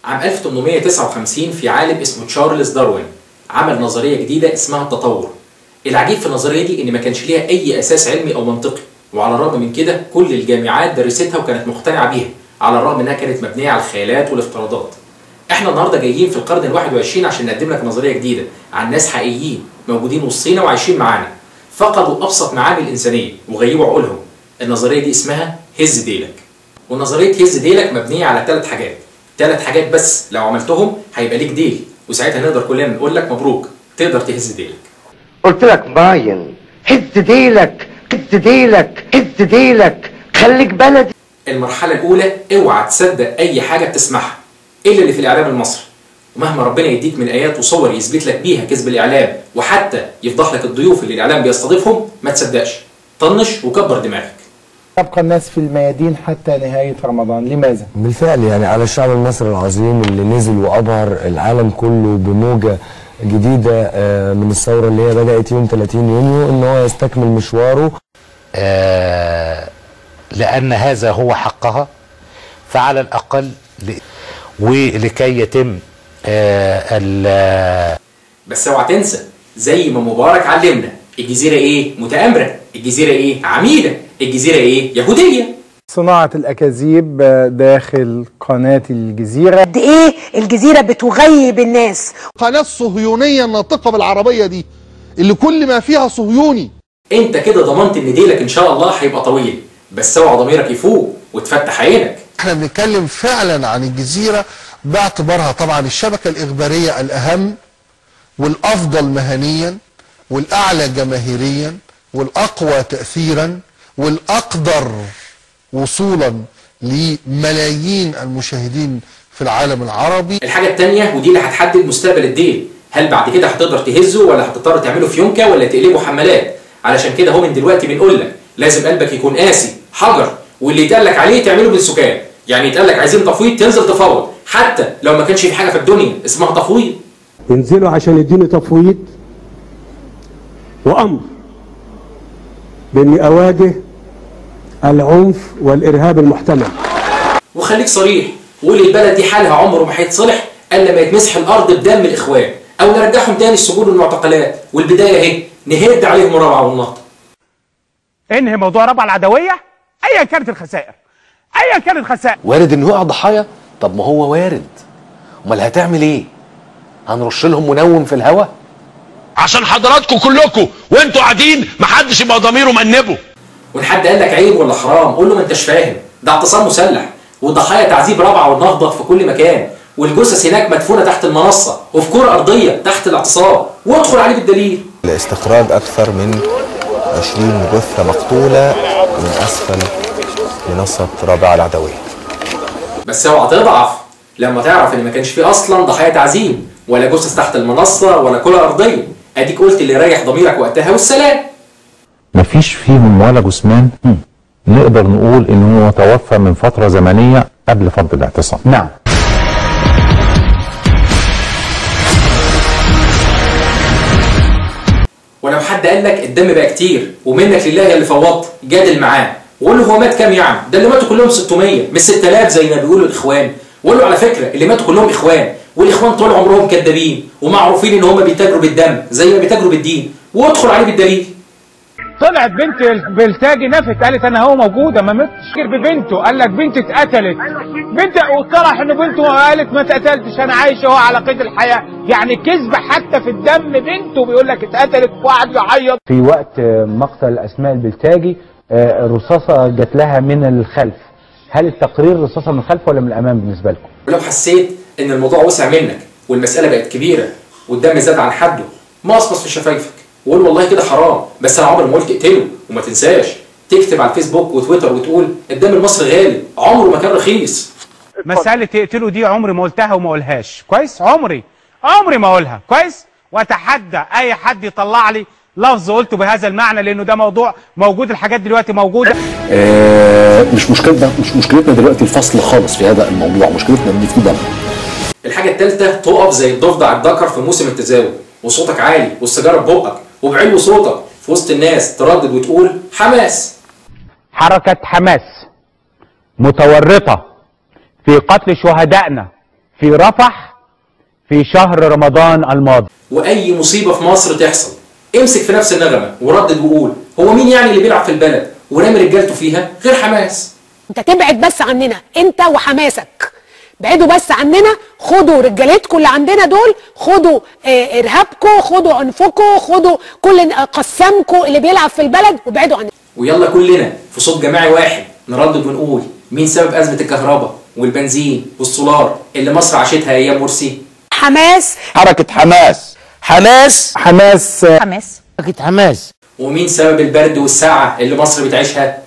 عام 1859 في عالم اسمه تشارلز داروين عمل نظرية جديدة اسمها التطور. العجيب في النظرية دي إن ما كانش ليها أي أساس علمي أو منطقي، وعلى الرغم من كده كل الجامعات درستها وكانت مقتنعة بيها، على الرغم إنها كانت مبنية على الخيالات والافتراضات. إحنا النهارده جايين في القرن ال21 عشان نقدم لك نظرية جديدة عن ناس حقيقيين موجودين وسطينا وعايشين معانا، فقدوا أبسط معاني الإنسانية وغيبوا عقولهم. النظرية دي اسمها هز ديلك. ونظرية هز ديلك مبنية على 3 حاجات، 3 حاجات بس لو عملتهم هيبقى ليك ديل، وساعتها نقدر كلنا نقول لك مبروك، تقدر تهز ديلك. قلت لك باين، هز ديلك هز ديلك هز ديلك، خليك بلدي. المرحلة الأولى اوعى تصدق أي حاجة بتسمعها إلا اللي في الإعلام المصري، ومهما ربنا يديك من آيات وصور يثبت لك بيها كذب الإعلام وحتى يفضح لك الضيوف اللي الإعلام بيستضيفهم، ما تصدقش، طنش وكبر دماغك. يبقى الناس في الميادين حتى نهاية رمضان، لماذا؟ بالفعل يعني على الشعب المصري العظيم اللي نزل وأبهر العالم كله بموجة جديدة من الثورة اللي هي بدأت يوم 30 يونيو إن هو يستكمل مشواره. لأن هذا هو حقها، فعلى الأقل ولكي يتم بس اوعى تنسى زي ما مبارك علمنا، الجزيرة ايه؟ متآمرة، الجزيرة ايه؟ عميلة، الجزيرة ايه؟ يهودية. صناعة الأكاذيب داخل قناة الجزيرة. قد ايه الجزيرة بتغيب الناس. القناة الصهيونية الناطقة بالعربية دي اللي كل ما فيها صهيوني. انت كده ضمنت ان ديلك ان شاء الله هيبقى طويل، بس اوعى ضميرك يفوق وتفتح عينك. احنا بنتكلم فعلا عن الجزيرة باعتبارها طبعا الشبكة الإخبارية الأهم والأفضل مهنيا والأعلى جماهيريا والأقوى تأثيرا والأقدر وصولا لملايين المشاهدين في العالم العربي. الحاجة التانية ودي اللي هتحدد مستقبل الديل، هل بعد كده هتقدر تهزه ولا هتضطر تعمله فيونكة ولا تقلبه حمالات؟ علشان كده هو من دلوقتي بنقول لك لازم قلبك يكون قاسي حجر، واللي يتقال لك عليه تعمله بالسكان. يعني يتقال لك عايزين تفويض تنزل تفوض، حتى لو ما كانش في حاجة في الدنيا اسمها تفويض. ينزلوا عشان يديني تفويض وأمر بإني أواجه العنف والإرهاب المحتمل. وخليك صريح وقول البلد دي حالها عمره ما هيتصلح الا لما يتمسح الارض بدم الاخوان، او نرجعهم تاني السجون والمعتقلات، والبدايه اهي نهد عليهم الرابعه والنهضه. انهي موضوع ربع العدويه ايا كانت الخسائر، ايا كانت الخسائر. وارد انه يقع ضحايا؟ طب ما هو وارد، امال هتعمل ايه؟ هنرش لهم منوم في الهوا؟ عشان حضراتكم كلكم وانتوا قاعدين محدش يبقى ضميره مأنبه. وان حد قال لك عيب ولا حرام قول له ما انتش فاهم، ده اعتصام مسلح والضحايا تعذيب رابعه والنهضه في كل مكان، والجثث هناك مدفونه تحت المنصه وفي كره ارضيه تحت الاعتصام، وادخل عليه بالدليل. لاستخراج اكثر من 20 جثه مقتوله من اسفل منصه رابعه العدويه. بس اوعى تضعف لما تعرف ان ما كانش فيه اصلا ضحايا تعذيب ولا جثث تحت المنصه ولا كره ارضيه. اديك قلت اللي يريح ضميرك وقتها والسلام. مفيش فيهم ولا جثمان نقدر نقول ان هو توفى من فتره زمنيه قبل فرض الاعتصام. نعم. ولو حد قال لك الدم بقى كتير ومنك لله يا اللي فوضت، جادل معاه وقول له هو مات كام يا عم؟ ده اللي ماتوا كلهم 600 مش 6000 زي ما بيقولوا الاخوان. وقول له على فكره اللي ماتوا كلهم اخوان، والاخوان طول عمرهم كدابين ومعروفين ان هم بيتاجروا بالدم زي ما بيتاجروا بالدين، وادخل عليه بالدليل. طلعت بنت بلتاجي نفت قالت انا هو موجوده ما متش ببنته، قال لك بنتي اتقتلت، بنت وطلع ان بنته قالت ما اتقتلتش انا عايشه هو على قيد الحياه، يعني كذب حتى في الدم بنته بيقول لك اتقتلت وقعد يعيط. في وقت مقتل أسماء البلتاجي رصاصة جات لها من الخلف، هل التقرير رصاصة من الخلف ولا من الأمام بالنسبة لكم؟ ولو حسيت ان الموضوع وسع منك والمساله بقت كبيره والدم زاد عن حده، مصمص في شفايفك وقول والله كده حرام، بس انا عمري ما قلت اقتله. وما تنساش تكتب على الفيسبوك وتويتر وتقول الدم المصري غالي عمره ما كان رخيص. مساله تقتله دي عمري ما قلتها وما اقولهاش، كويس؟ عمري ما اقولها، كويس؟ واتحدى اي حد يطلع لي لفظ قلته بهذا المعنى، لانه ده موضوع موجود، الحاجات دلوقتي موجوده. مش مشكلتنا دلوقتي الفصل خالص في هذا الموضوع، مشكلتنا ان في دم. الحاجه الثالثه تقف زي الضفدع الذكر في موسم التزاوج وصوتك عالي والسيجاره ببقك وبعلو صوتك في وسط الناس تردد وتقول حماس. حركه حماس متورطه في قتل شهدائنا في رفح في شهر رمضان الماضي. واي مصيبه في مصر تحصل امسك في نفس النغمه وردد وقول هو مين يعني اللي بيلعب في البلد ورامي رجالته فيها غير حماس. انت تبعد بس عننا انت وحماسك، بعدوا بس عننا، خدوا رجالتكم اللي عندنا دول، خدوا ارهابكم، خدوا عنفكم، خدوا كل قسامكم اللي بيلعب في البلد وابعدوا عننا. ويلا كلنا في صوت جماعي واحد نردد ونقول مين سبب ازمه الكهرباء والبنزين والسولار اللي مصر عاشتها ايام مرسي؟ حماس. حركة حماس. حماس. حماس. حماس. حركة حماس. ومين سبب البرد والساعه اللي مصر بتعيشها؟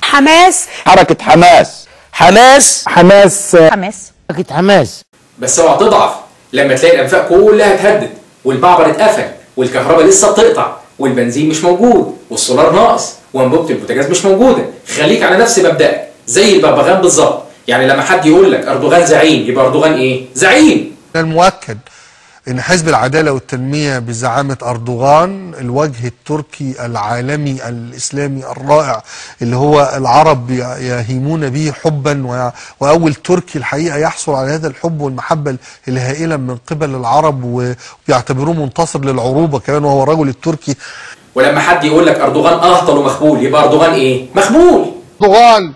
حماس. حركة حماس. حماس. حماس. حماس. حركة حماس. بس اوعى تضعف لما تلاقي الانفاق كلها اتهدد والمعبر اتقفل والكهرباء لسه بتقطع والبنزين مش موجود والسولار ناقص وانبوبه البوتاجاز مش موجوده. خليك على نفس مبدأك زي البغبغان بالظبط. يعني لما حد يقول لك اردوغان زعيم يبقى اردوغان ايه؟ زعيم. المؤكد ان حزب العداله والتنميه بزعامه اردوغان الوجه التركي العالمي الاسلامي الرائع اللي هو العرب يهيمون به حبا، واول تركي الحقيقه يحصل على هذا الحب والمحبه الهائله من قبل العرب وبيعتبروه منتصر للعروبه كمان وهو الرجل التركي. ولما حد يقول لك اردوغان اهطل ومخبول يبقى اردوغان ايه؟ مخبول. اردوغان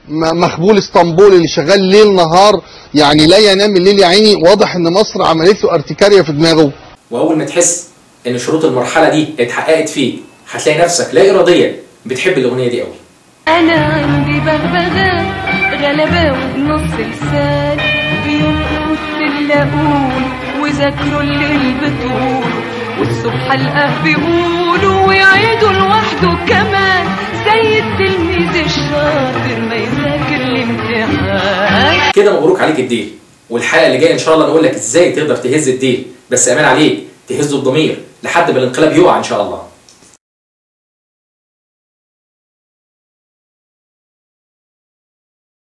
مخبول اسطنبول اللي شغال ليل نهار، يعني لا ينام الليل يا عيني. واضح ان مصر عملت له ارتكاريه في دماغه. واول ما تحس ان شروط المرحله دي اتحققت فيك هتلاقي نفسك لا اراديا بتحب الاغنيه دي قوي. انا عندي بغبغان غلباوي بنص لسان بينقص اللي اقول وذاكروا الليل بطول والصبح القاه بيقولوا ويعيدوا لوحده كمان زي التلميذ الشاطر ما يذاكر الامتحان. كده مبروك عليك الديل، والحلقه اللي جايه ان شاء الله نقول لك ازاي تقدر تهز الديل، بس امان عليك تهزه بضمير لحد ما الانقلاب يقع ان شاء الله.